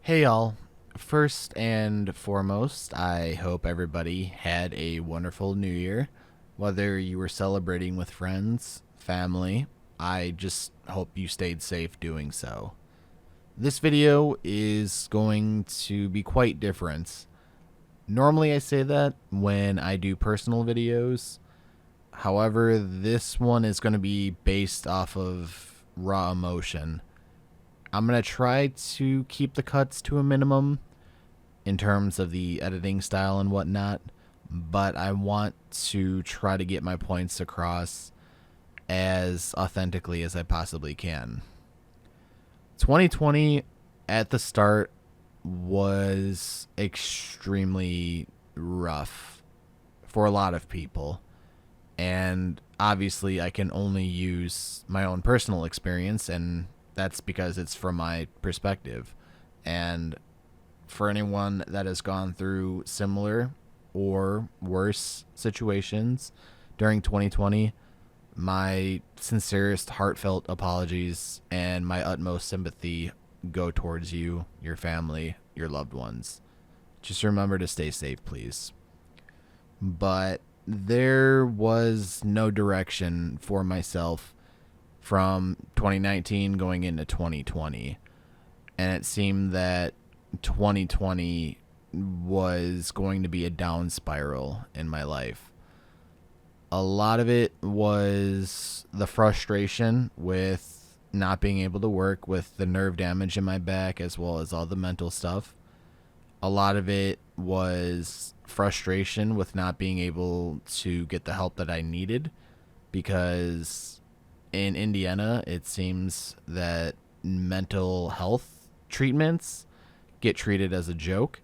Hey y'all. First and foremost, I hope everybody had a wonderful new year. Whether you were celebrating with friends, family, I just hope you stayed safe doing so. This video is going to be quite different. Normally, I say that when I do personal videos. However, this one is going to be based off of raw emotion. I'm going to try to keep the cuts to a minimum in terms of the editing style and whatnot, but I want to try to get my points across as authentically as I possibly can. 2020 at the start was extremely rough for a lot of people. And obviously, I can only use my own personal experience, and that's because it's from my perspective. And for anyone that has gone through similar or worse situations during 2020, my sincerest, heartfelt apologies and my utmost sympathy go towards you, your family, your loved ones. Just remember to stay safe, please. But there was no direction for myself from 2019 going into 2020. And it seemed that 2020 was going to be a down spiral in my life. A lot of it was the frustration with not being able to work with the nerve damage in my back as well as all the mental stuff. A lot of it was frustration with not being able to get the help that I needed because in Indiana, it seems that mental health treatments get treated as a joke.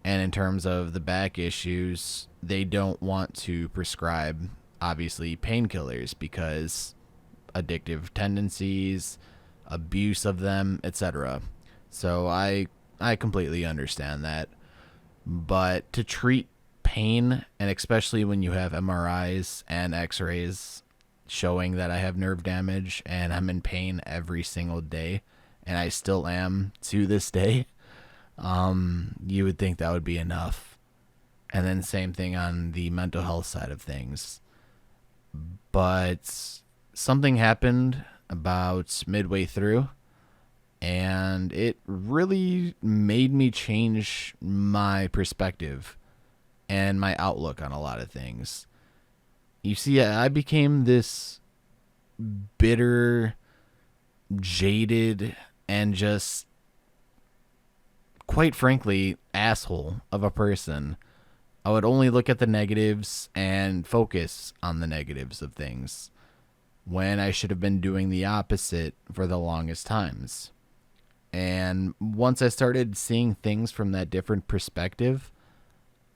And in terms of the back issues, they don't want to prescribe, obviously, painkillers because addictive tendencies, abuse of them, etc. So I completely understand that. But to treat pain, and especially when you have MRIs and x-rays showing that I have nerve damage and I'm in pain every single day, and I still am to this day, you would think that would be enough. And then same thing on the mental health side of things. But something happened about midway through, and it really made me change my perspective and my outlook on a lot of things. You see, I became this bitter, jaded, and just, quite frankly, asshole of a person. I would only look at the negatives and focus on the negatives of things when I should have been doing the opposite for the longest times. And once I started seeing things from that different perspective,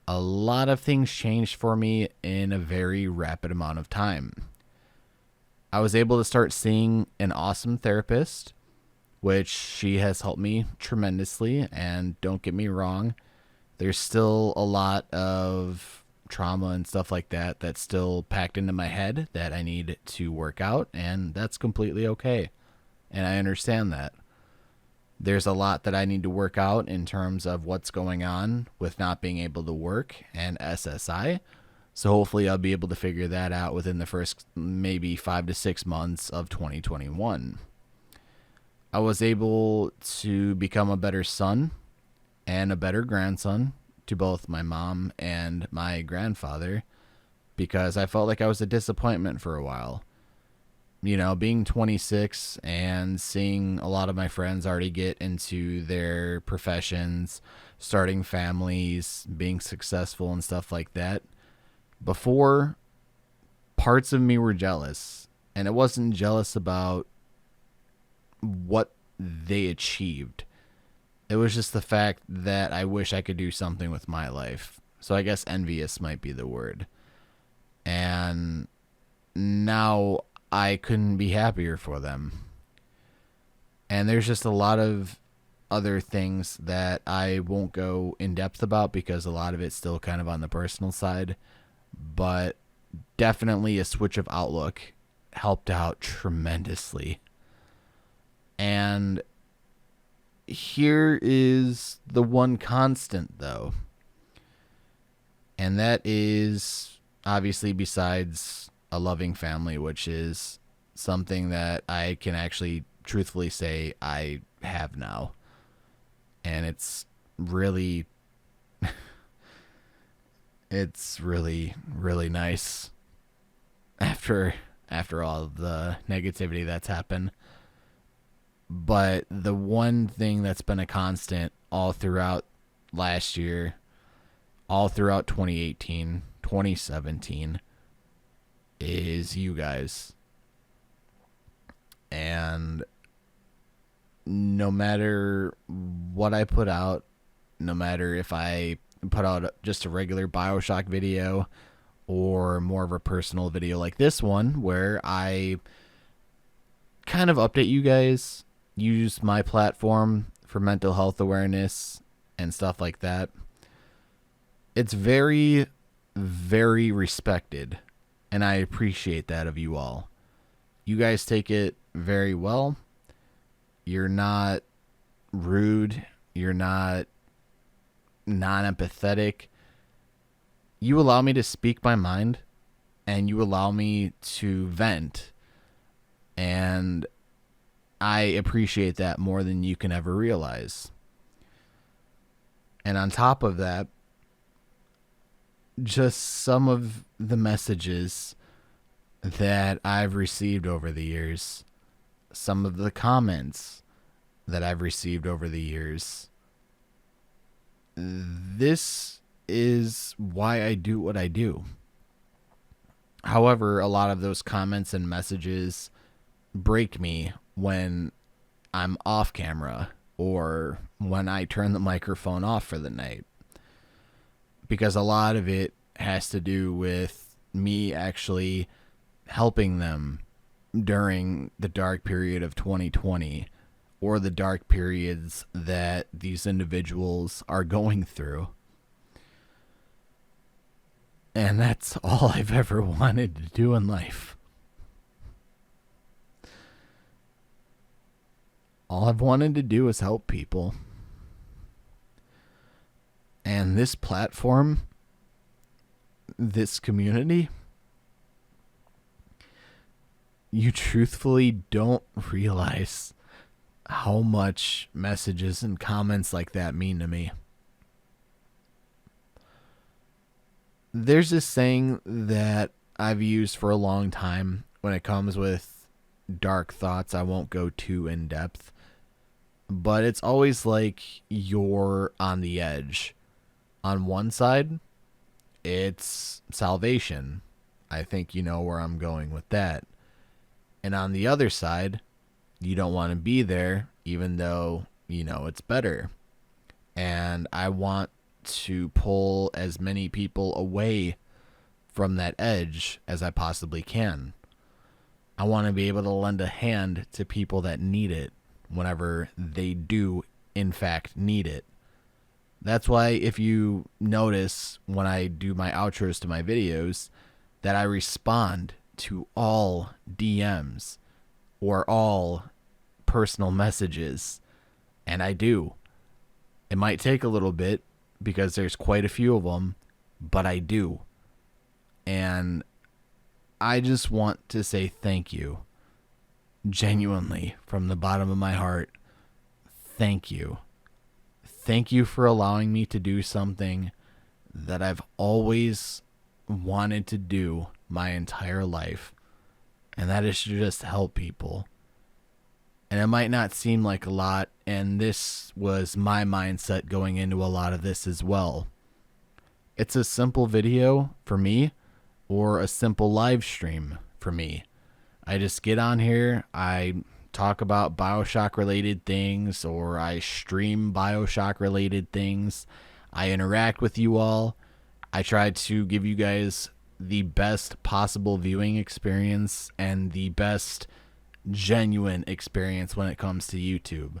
a lot of things changed for me in a very rapid amount of time. I was able to start seeing an awesome therapist, which she has helped me tremendously. And don't get me wrong, there's still a lot of trauma and stuff like that that's still packed into my head that I need to work out, and that's completely okay. And I understand that. There's a lot that I need to work out in terms of what's going on with not being able to work and SSI. So hopefully I'll be able to figure that out within the first maybe 5 to 6 months of 2021. I was able to become a better son and a better grandson to both my mom and my grandfather because I felt like I was a disappointment for a while. Being 26 and seeing a lot of my friends already get into their professions, starting families, being successful and stuff like that. Before, parts of me were jealous, and it wasn't jealous about what they achieved. It was just the fact that I wish I could do something with my life. So I guess envious might be the word. And now I couldn't be happier for them. And there's just a lot of other things that I won't go in depth about because a lot of it's still kind of on the personal side. But definitely a switch of outlook helped out tremendously. And here is the one constant, though. And that is obviously, besides a loving family, which is something that I can actually truthfully say I have now. And it's really, really nice after all the negativity that's happened. But the one thing that's been a constant all throughout last year, all throughout 2018, 2017, is you guys. And no matter what I put out, no matter if I put out just a regular Bioshock video or more of a personal video like this one, where I kind of update you guys, use my platform for mental health awareness and stuff like that, it's very, very respected, and I appreciate that of you all. You guys take it very well. You're not rude. You're not non-empathetic. You allow me to speak my mind, and you allow me to vent, and I appreciate that more than you can ever realize. And on top of that, just some of the messages that I've received over the years, some of the comments that I've received over the years, this is why I do what I do. However, a lot of those comments and messages break me when I'm off camera or when I turn the microphone off for the night, because a lot of it has to do with me actually helping them during the dark period of 2020 or the dark periods that these individuals are going through. And that's all I've ever wanted to do in life. All I've wanted to do is help people. And this platform, this community, you truthfully don't realize how much messages and comments like that mean to me. There's this saying that I've used for a long time when it comes with dark thoughts. I won't go too in depth, but it's always like you're on the edge. On one side, it's salvation. I think you know where I'm going with that. And on the other side, you don't want to be there, even though you know it's better. And I want to pull as many people away from that edge as I possibly can. I want to be able to lend a hand to people that need it whenever they do, in fact, need it. That's why if you notice when I do my outros to my videos that I respond to all DMs or all personal messages, and I do. It might take a little bit because there's quite a few of them, but I do. And I just want to say thank you. Genuinely, from the bottom of my heart, thank you. Thank you for allowing me to do something that I've always wanted to do my entire life, and that is to just help people. And it might not seem like a lot, and this was my mindset going into a lot of this as well. It's a simple video for me, or a simple live stream for me. I just get on here, I talk about Bioshock related things, or I stream Bioshock related things. I interact with you all. I try to give you guys the best possible viewing experience and the best genuine experience when it comes to YouTube,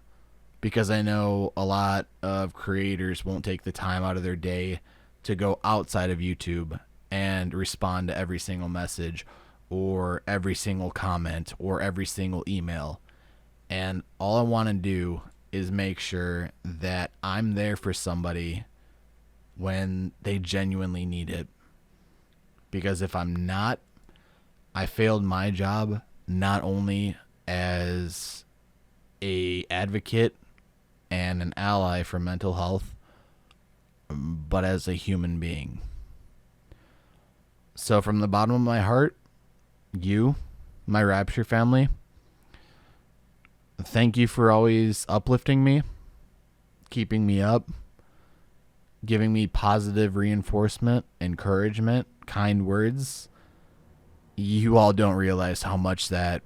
because I know a lot of creators won't take the time out of their day to go outside of YouTube and respond to every single message or every single comment or every single email. And all I want to do is make sure that I'm there for somebody when they genuinely need it. Because if I'm not, I failed my job not only as a advocate and an ally for mental health, but as a human being. So from the bottom of my heart, you, my Rapture family, thank you for always uplifting me, keeping me up, giving me positive reinforcement, encouragement, kind words. You all don't realize how much that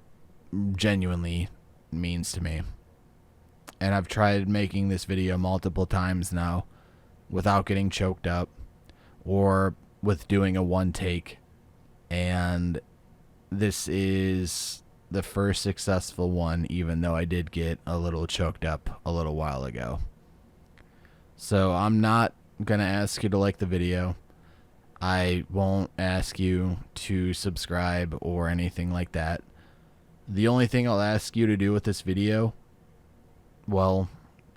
genuinely means to me. And I've tried making this video multiple times now without getting choked up or with doing a one take. And this is the first successful one, even though I did get a little choked up a little while ago. So I'm not going to ask you to like the video. I won't ask you to subscribe or anything like that. The only thing I'll ask you to do with this video, well,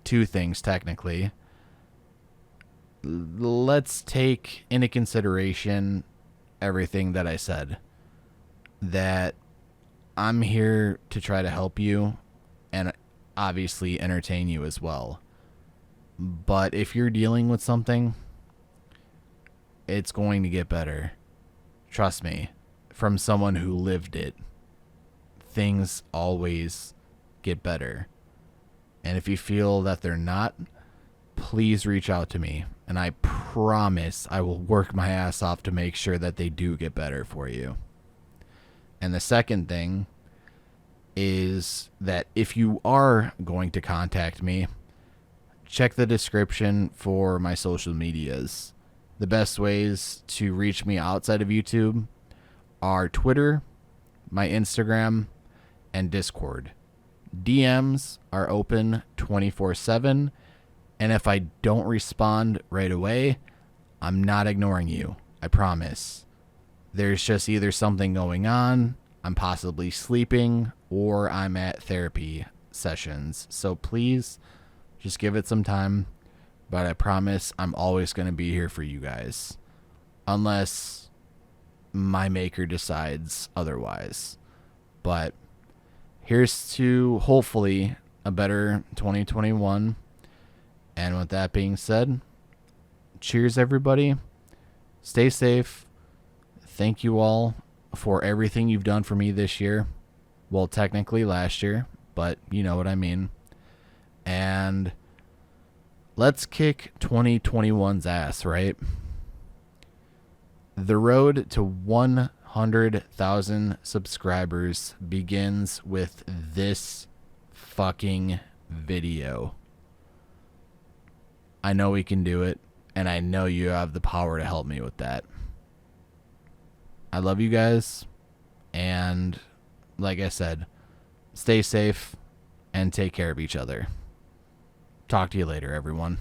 two things technically. Let's take into consideration everything that I said. That I'm here to try to help you and obviously entertain you as well. But if you're dealing with something, it's going to get better. Trust me, from someone who lived it. Things always get better. And if you feel that they're not, please reach out to me. And I promise I will work my ass off to make sure that they do get better for you. And the second thing is that if you are going to contact me, check the description for my social medias. The best ways to reach me outside of YouTube are Twitter, my Instagram, and Discord. DMs are open 24/7, and if I don't respond right away, I'm not ignoring you. I promise. There's just either something going on, I'm possibly sleeping, or I'm at therapy sessions. So please, just give it some time. But I promise I'm always going to be here for you guys. Unless my maker decides otherwise. But here's to hopefully a better 2021. And with that being said, cheers everybody. Stay safe. Thank you all for everything you've done for me this year. Well, technically last year, but you know what I mean. And let's kick 2021's ass, right? The road to 100,000 subscribers begins with this fucking video. I know we can do it, and I know you have the power to help me with that. I love you guys, and like I said, stay safe and take care of each other. Talk to you later, everyone.